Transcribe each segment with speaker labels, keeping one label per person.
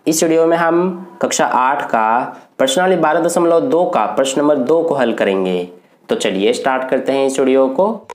Speaker 1: इस वीडियो में हम कक्षा 8 का प्रश्नावली 12.2 का प्रश्न नंबर 2 को हल करेंगे। तो चलिए स्टार्ट करते हैं इस वीडियो को।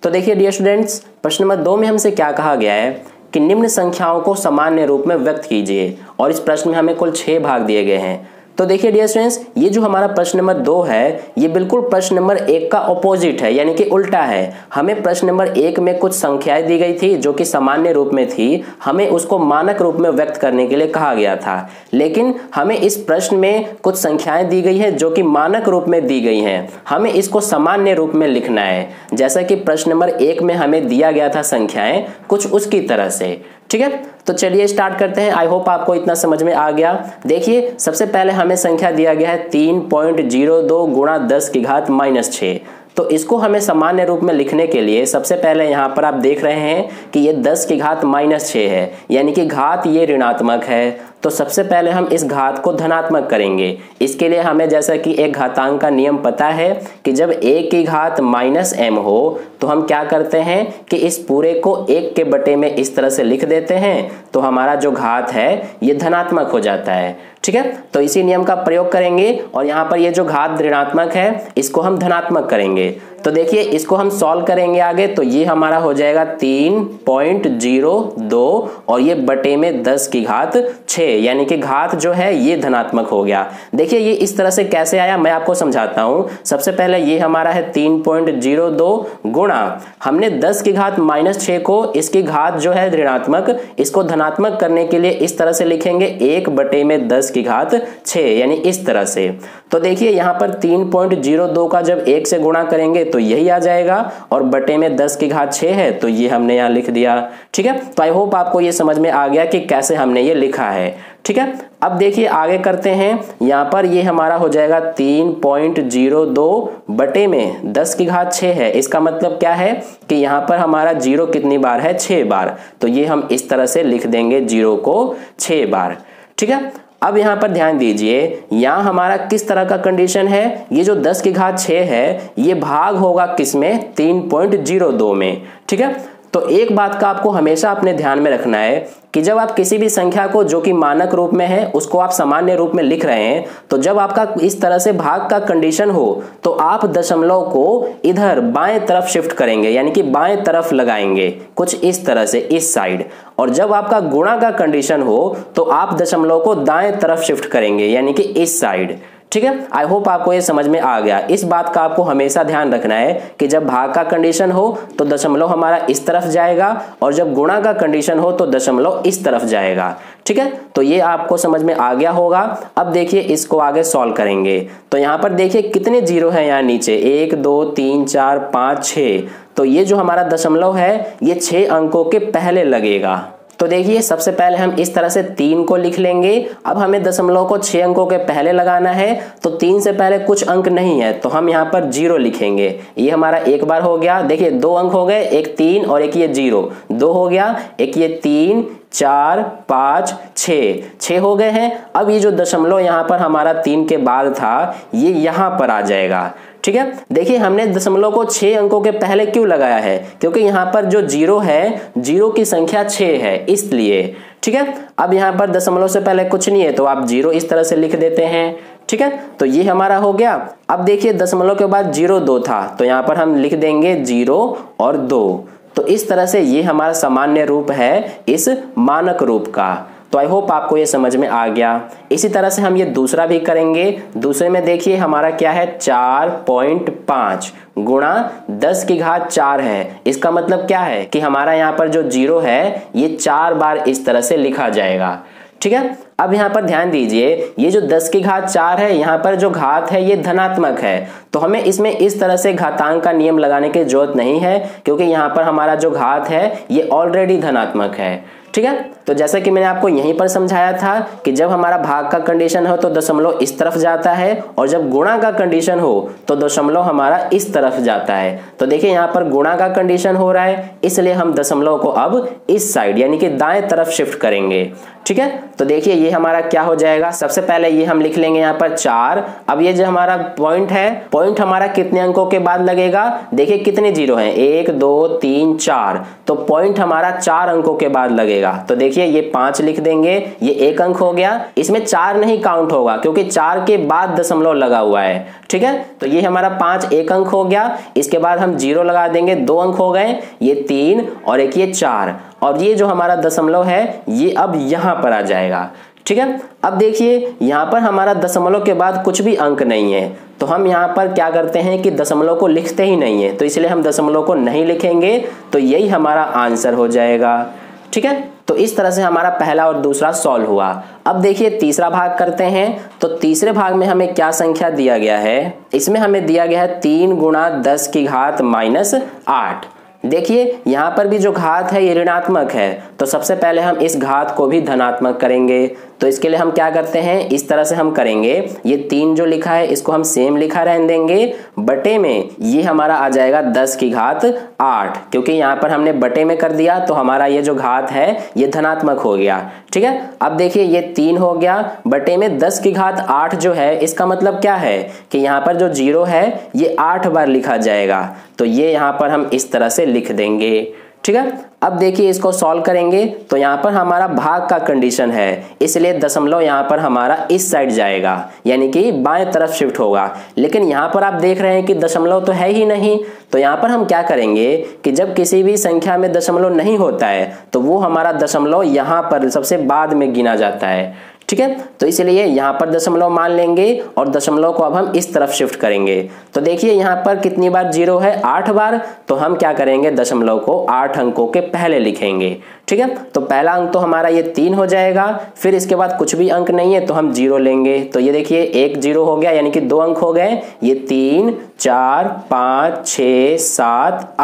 Speaker 1: तो देखिए डियर स्टूडेंट्स, प्रश्न नंबर 2 में हमसे क्या कहा गया है कि निम्न संख्याओं को सामान्य रूप में व्यक्त कीजिए, और इस प्रश्न में हमें कुल 6 भाग दिए गए हैं। तो देखिए डियर स्टूडेंट्स, ये जो हमारा प्रश्न नंबर 2 है ये बिल्कुल प्रश्न नंबर 1 का ऑपोजिट है, यानी कि उल्टा है। हमें प्रश्न नंबर 1 में कुछ संख्याएं दी गई थी जो कि सामान्य रूप में थी, हमें उसको मानक रूप में व्यक्त करने के लिए कहा गया था। लेकिन हमें इस प्रश्न में कुछ संख्याएं दी गई है जो कि मानक रूप में दी गई हैं, हमें इसको सामान्य रूप में लिखना है। जैसा कि प्रश्न नंबर 1 में हमें दिया गया था संख्याएं कुछ उसकी तरह से। ठीक है, तो चलिए स्टार्ट करते हैं। आई होप आपको इतना समझ में आ गया। देखिए सबसे पहले हमें संख्या दिया गया है 3.02 गुणा 10 की घात -6। तो इसको हमें सामान्य रूप में लिखने के लिए सबसे पहले यहाँ पर आप देख रहे हैं कि ये 10 की घात -6 है, यानी कि घात ये ऋणात्मक है। तो सबसे पहले हम इस घात को धनात्मक करेंगे। इसके लिए हमें जैसा कि एक घातांक का नियम पता है कि जब a की घात -m हो तो हम क्या करते हैं कि इस पूरे को 1 के बटे में इस तरह से लिख देते हैं, तो हमारा जो घात है ये धनात्मक हो जाता है। ठीक है, तो इसी नियम का प्रयोग करेंगे और यहाँ पर ये जो घात ऋणात्मक है इसको हम धनात्मक करेंगे। तो देखिए इसको हम सॉल्व करेंगे आगे, तो ये हमारा हो जाएगा 3.02 और ये बटे में 10 की घात 6, यानी कि घात जो है ये धनात्मक हो गया। देखिए ये इस तरह से कैसे आया मैं आपको समझाता हूं। सबसे पहले ये हमारा है 3.02 गुणा, हमने 10 की घात -6 को इसकी घात जो है ऋणात्मक, इसको धनात्मक करने के लिए इस तरह से लिखेंगे 1 बटे में 10 की घात 6, यानी इस तरह से। तो देखिए यहाँ पर 3.02 का जब 1 से गुणा करेंगे तो यही आ जाएगा, और बटे में 10 की घात 6 है तो ये हमने यहाँ लिख दिया। ठीक है, तो आई होप आपको ये समझ में आ गया कि कैसे हमने ये लिखा है। ठीक है, अब देखिए आगे करते हैं। यहाँ पर ये हमारा हो जाएगा 3.02 बटे में 10 की घात 6 है। इसका मतलब क्या है कि यहाँ पर हमारा 0 कितनी बार है, 6 बार। तो ये हम इस तरह से लिख देंगे 0 को 6 बार। ठीक है, अब यहाँ पर ध्यान दीजिए, यहाँ हमारा किस तरह का कंडीशन है, ये जो 10 की घात 6 है ये भाग होगा किसमें, 3.02 में। ठीक है, तो एक बात का आपको हमेशा अपने ध्यान में रखना है कि जब आप किसी भी संख्या को जो कि मानक रूप में है उसको आप सामान्य रूप में लिख रहे हैं, तो जब आपका इस तरह से भाग का कंडीशन हो तो आप दशमलव को इधर बाएं तरफ शिफ्ट करेंगे, यानी कि बाएं तरफ लगाएंगे कुछ इस तरह से, इस साइड। और जब आपका गुणा का कंडीशन हो तो आप दशमलव को दाएं तरफ शिफ्ट करेंगे, यानी कि इस साइड। ठीक है, आई होप आपको ये समझ में आ गया। इस बात का आपको हमेशा ध्यान रखना है कि जब भाग का कंडीशन हो तो दशमलव हमारा इस तरफ जाएगा, और जब गुणा का कंडीशन हो तो दशमलव इस तरफ जाएगा। ठीक है, तो ये आपको समझ में आ गया होगा। अब देखिए इसको आगे सॉल्व करेंगे। तो यहाँ पर देखिए कितने जीरो हैं यहाँ नीचे, 1 2 3 4 5 6। तो ये जो हमारा दशमलव है ये 6 अंकों के पहले लगेगा। तो देखिए सबसे पहले हम इस तरह से 3 को लिख लेंगे। अब हमें दशमलव को 6 अंकों के पहले लगाना है, तो 3 से पहले कुछ अंक नहीं है तो हम यहाँ पर 0 लिखेंगे। ये हमारा एक बार हो गया। देखिए 2 अंक हो गए, एक 3 और एक ये 0, 2 हो गया, एक ये 3 4 5 6 हो गए हैं। अब ये जो दशमलव यहाँ पर हमारा 3 के बाद था ये यहाँ पर आ जाएगा। ठीक है, देखिए हमने दशमलव को 6 अंकों के पहले क्यों लगाया है, क्योंकि यहाँ पर जो 0 है, 0 की संख्या 6 है इसलिए। ठीक है, अब यहाँ पर दशमलव से पहले कुछ नहीं है तो आप 0 इस तरह से लिख देते हैं। ठीक है, तो ये हमारा हो गया। अब देखिए दशमलव के बाद 0 2 था तो यहाँ पर हम लिख देंगे 0 और 2। तो इस तरह से ये हमारा सामान्य रूप है इस मानक रूप का। तो आई होप आपको ये समझ में आ गया। इसी तरह से हम ये दूसरा भी करेंगे। दूसरे में देखिए हमारा क्या है, 4.5 गुणा 10 की घात 4 है। इसका मतलब क्या है कि हमारा यहाँ पर जो 0 है ये 4 बार इस तरह से लिखा जाएगा। ठीक है, अब यहाँ पर ध्यान दीजिए, ये जो 10 की घात 4 है यहाँ पर जो घात है ये धनात्मक है, तो हमें इसमें इस तरह से घातांक का नियम लगाने की जरूरत नहीं है, क्योंकि यहाँ पर हमारा जो घात है ये ऑलरेडी धनात्मक है। ठीक है। तो जैसा कि मैंने आपको यहीं पर समझाया था कि जब हमारा भाग का कंडीशन हो तो दशमलव इस तरफ जाता है, और जब गुणा का कंडीशन हो तो दशमलव हमारा इस तरफ जाता है। तो देखिए यहाँ पर गुणा का कंडीशन हो रहा है, इसलिए हम दशमलव को अब इस साइड यानी कि दाएं तरफ शिफ्ट करेंगे। ठीक है, तो देखिए ये हमारा क्या हो जाएगा, सबसे पहले ये हम लिख लेंगे यहाँ पर 4। अब ये जो हमारा पॉइंट है, पॉइंट हमारा कितने अंकों के बाद लगेगा, देखिए कितने जीरो हैं, 1 2 3 4, तो पॉइंट हमारा 4 अंकों के बाद लगेगा। तो देखिए ये 5 लिख देंगे, ये 1 अंक हो गया, इसमें 4 नहीं काउंट होगा क्योंकि 4 के बाद दशमलव लगा हुआ है। ठीक है, तो ये हमारा 5 1 अंक हो गया, इसके बाद हम 0 लगा देंगे, 2 अंक हो गए, ये 3 और एक ये 4, और ये जो हमारा दशमलव है ये अब यहां पर आ जाएगा। ठीक है, अब देखिए यहां पर हमारा दशमलव के बाद कुछ भी अंक नहीं है, तो हम यहां पर क्या करते हैं कि दशमलव को लिखते ही नहीं है, तो इसलिए हम दशमलव को नहीं लिखेंगे, तो यही हमारा आंसर हो जाएगा। ठीक है, तो इस तरह से हमारा पहला और दूसरा सॉल्व हुआ। अब देखिए तीसरा भाग करते हैं। तो तीसरे भाग में हमें क्या संख्या दिया गया है, इसमें हमें दिया गया है 3 गुणा 10 की घात -8। देखिए यहाँ पर भी जो घात है ये ऋणात्मक है, तो सबसे पहले हम इस घात को भी धनात्मक करेंगे। तो इसके लिए हम क्या करते हैं, इस तरह से हम करेंगे, ये 3 जो लिखा है इसको हम सेम लिखा रहने देंगे, बटे में ये हमारा आ जाएगा 10 की घात 8, क्योंकि यहाँ पर हमने बटे में कर दिया तो हमारा ये जो घात है ये धनात्मक हो गया। ठीक है, अब देखिए ये 3 हो गया, बटे में 10 की घात 8 जो है, इसका मतलब क्या है कि यहाँ पर जो 0 है ये 8 बार लिखा जाएगा, तो ये यहाँ पर हम इस तरह से लिख देंगे। ठीक है, अब देखिए इसको सॉल्व करेंगे, तो यहाँ पर हमारा भाग का कंडीशन है, इसलिए दशमलव यहाँ पर हमारा इस साइड जाएगा, यानी कि बाएं तरफ शिफ्ट होगा। लेकिन यहाँ पर आप देख रहे हैं कि दशमलव तो है ही नहीं, तो यहाँ पर हम क्या करेंगे कि जब किसी भी संख्या में दशमलव नहीं होता है तो वो हमारा दशमलव यहाँ पर सबसे बाद में गिना जाता है। ठीक है, तो इसलिए यहाँ पर दशमलव मान लेंगे और दशमलव को अब हम इस तरफ शिफ्ट करेंगे। तो देखिए यहाँ पर कितनी बार 0 है, 8 बार, तो हम क्या करेंगे, दशमलव को 8 अंकों के पहले लिखेंगे। ठीक है, तो पहला अंक तो हमारा ये 3 हो जाएगा, फिर इसके बाद कुछ भी अंक नहीं है तो हम 0 लेंगे, तो ये देखिए 1 0 हो गया, यानी कि 2 अंक हो गए, ये 3 4 5 6 7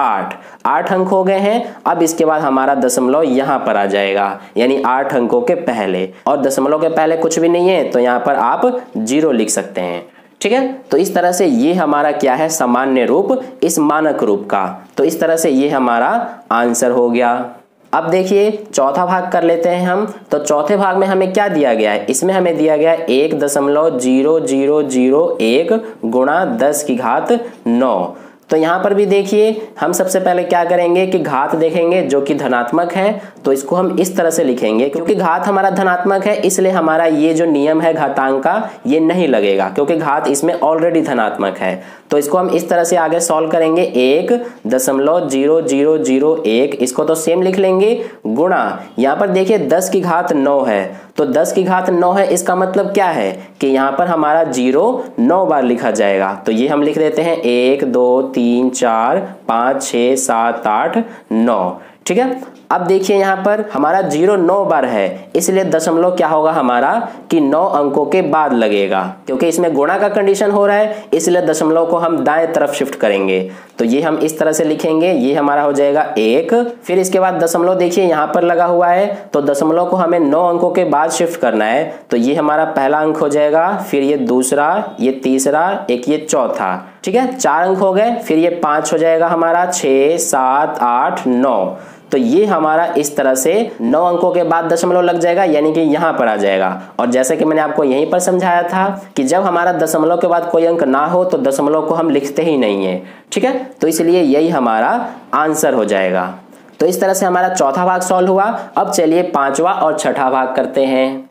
Speaker 1: 8 अंक हो गए हैं। अब इसके बाद हमारा दशमलव यहाँ पर आ जाएगा, यानी 8 अंकों के पहले, और दशमलव के पहले कुछ भी नहीं है तो यहाँ पर आप 0 लिख सकते हैं। ठीक है, तो इस तरह से ये हमारा क्या है, सामान्य रूप इस मानक रूप का, तो इस तरह से ये हमारा आंसर हो गया। अब देखिए चौथा भाग कर लेते हैं हम। तो चौथे भाग में हमें क्या दिया गया है, इसमें हमें दिया गया है 1.0001 गुणा 10 की घात 9। तो यहाँ पर भी देखिए हम सबसे पहले क्या करेंगे कि घात देखेंगे जो कि धनात्मक है, तो इसको हम इस तरह से लिखेंगे, क्योंकि घात हमारा धनात्मक है इसलिए हमारा ये जो नियम है घातांक का ये नहीं लगेगा, क्योंकि घात इसमें ऑलरेडी धनात्मक है। तो इसको हम इस तरह से आगे सॉल्व करेंगे, 1.0001, इसको तो सेम लिख लेंगे, गुणा यहाँ पर देखिए 10 की घात 9 है, तो 10 की घात 9 है, इसका मतलब क्या है कि यहाँ पर हमारा 0 9 बार लिखा जाएगा। तो ये हम लिख देते हैं 1 2 3 4 5 6 7 8 9। ठीक है, अब देखिए यहाँ पर हमारा 0 9 बार है, इसलिए दशमलव क्या होगा हमारा कि 9 अंकों के बाद लगेगा, क्योंकि इसमें गुणा का कंडीशन हो रहा है, इसलिए दशमलव को हम दाएं तरफ शिफ्ट करेंगे। तो ये हम इस तरह से लिखेंगे, ये हमारा हो जाएगा 1, फिर इसके बाद दशमलव देखिए यहाँ पर लगा हुआ है, तो दशमलव को हमें 9 अंकों के बाद शिफ्ट करना है, तो ये हमारा पहला अंक हो जाएगा, फिर ये दूसरा, ये तीसरा, एक ये चौथा। ठीक है, 4 अंक हो गए, फिर ये 5 हो जाएगा हमारा, 6 7 8 9। तो ये हमारा इस तरह से 9 अंकों के बाद दशमलव लग जाएगा, यानी कि यहाँ पर आ जाएगा। और जैसे कि मैंने आपको यहीं पर समझाया था कि जब हमारा दशमलव के बाद कोई अंक ना हो तो दशमलव को हम लिखते ही नहीं है। ठीक है, तो इसलिए यही हमारा आंसर हो जाएगा। तो इस तरह से हमारा चौथा भाग सॉल्व हुआ। अब चलिए पांचवा और छठा भाग करते हैं।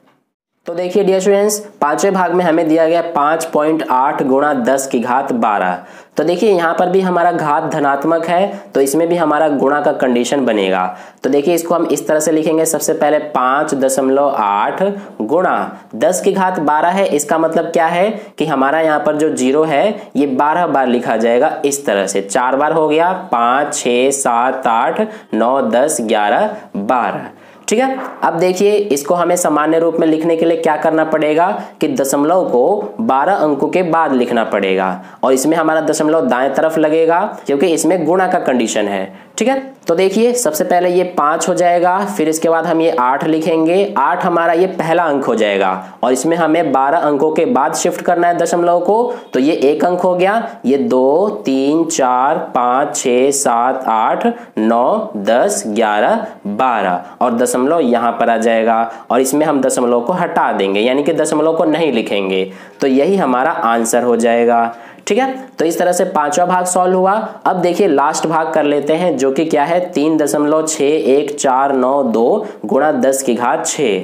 Speaker 1: तो देखिए डियर स्टूडेंट्स, पांचवें भाग में हमें दिया गया 5.8 गुणा 10 की घात 12। तो देखिए यहाँ पर भी हमारा घात धनात्मक है, तो इसमें भी हमारा गुणा का कंडीशन बनेगा। तो देखिए इसको हम इस तरह से लिखेंगे, सबसे पहले 5.8 गुणा 10 की घात 12 है, इसका मतलब क्या है कि हमारा यहाँ पर जो 0 है ये 12 बार लिखा जाएगा, इस तरह से 4 बार हो गया, 5 6 7 8 9 10 11 12। ठीक है, अब देखिए इसको हमें सामान्य रूप में लिखने के लिए क्या करना पड़ेगा कि दशमलव को 12 अंकों के बाद लिखना पड़ेगा, और इसमें हमारा दशमलव दाएं तरफ लगेगा क्योंकि इसमें गुणा का कंडीशन है। ठीक है। तो देखिए सबसे पहले ये 5 हो जाएगा, फिर इसके बाद हम ये 8 लिखेंगे। 8 हमारा ये पहला अंक हो जाएगा और इसमें हमें 12 अंकों के बाद शिफ्ट करना है दशमलव को, तो ये 1 अंक हो गया। ये 2 3 4 5 6 7 8 9 10 11 12 और दशमलव यहाँ पर आ जाएगा और इसमें हम दशमलव को हटा देंगे, यानी कि दशमलव को नहीं लिखेंगे, तो यही हमारा आंसर हो जाएगा। ठीक है, तो इस तरह से पांचवा भाग सॉल्व हुआ। अब देखिए लास्ट भाग कर लेते हैं, जो कि क्या है 3.6142 गुणा 10 की घात 6।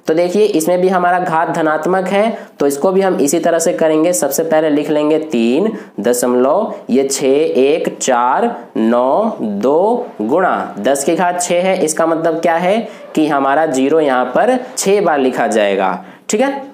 Speaker 1: तो देखिए इसमें भी हमारा घात धनात्मक है, तो इसको भी हम इसी तरह से करेंगे। सबसे पहले लिख लेंगे 3.6492 गुणा 10 की घात 6 है। इसका मतलब क्या है कि हमारा 0 यहाँ पर 6 बार लिखा जाएगा। ठीक है,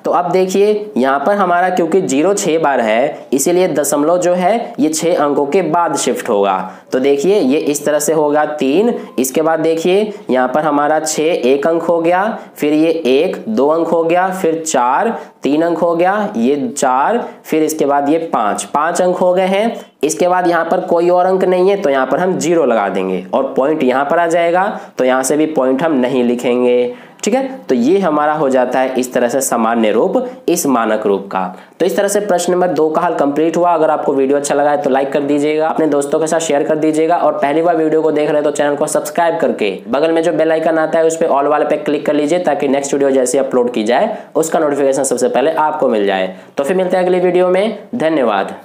Speaker 1: तो अब देखिए यहाँ पर हमारा क्योंकि 0 6 बार है, इसीलिए दशमलव जो है ये 6 अंकों के बाद शिफ्ट होगा। तो देखिए ये इस तरह से होगा 3, इसके बाद देखिए यहाँ पर हमारा 6 1 अंक हो गया, फिर ये 1 2 अंक हो गया, फिर 4 3 अंक हो गया, ये 4, फिर इसके बाद ये 5 अंक हो गए हैं। इसके बाद यहाँ पर कोई और अंक नहीं है, तो यहाँ पर हम 0 लगा देंगे और पॉइंट यहाँ पर आ जाएगा, तो यहाँ से भी पॉइंट हम नहीं लिखेंगे। ठीक है, तो ये हमारा हो जाता है इस तरह से सामान्य रूप इस मानक रूप का। तो इस तरह से प्रश्न नंबर 2 का हल कंप्लीट हुआ। अगर आपको वीडियो अच्छा लगा है तो लाइक कर दीजिएगा, अपने दोस्तों के साथ शेयर कर दीजिएगा और पहली बार वीडियो को देख रहे हैं तो चैनल को सब्सक्राइब करके बगल में जो बेल आइकन आता है उस पर ऑल वाले पे क्लिक कर लीजिए, ताकि नेक्स्ट वीडियो जैसे अपलोड की जाए उसका नोटिफिकेशन सबसे पहले आपको मिल जाए। तो फिर मिलते हैं अगली वीडियो में, धन्यवाद।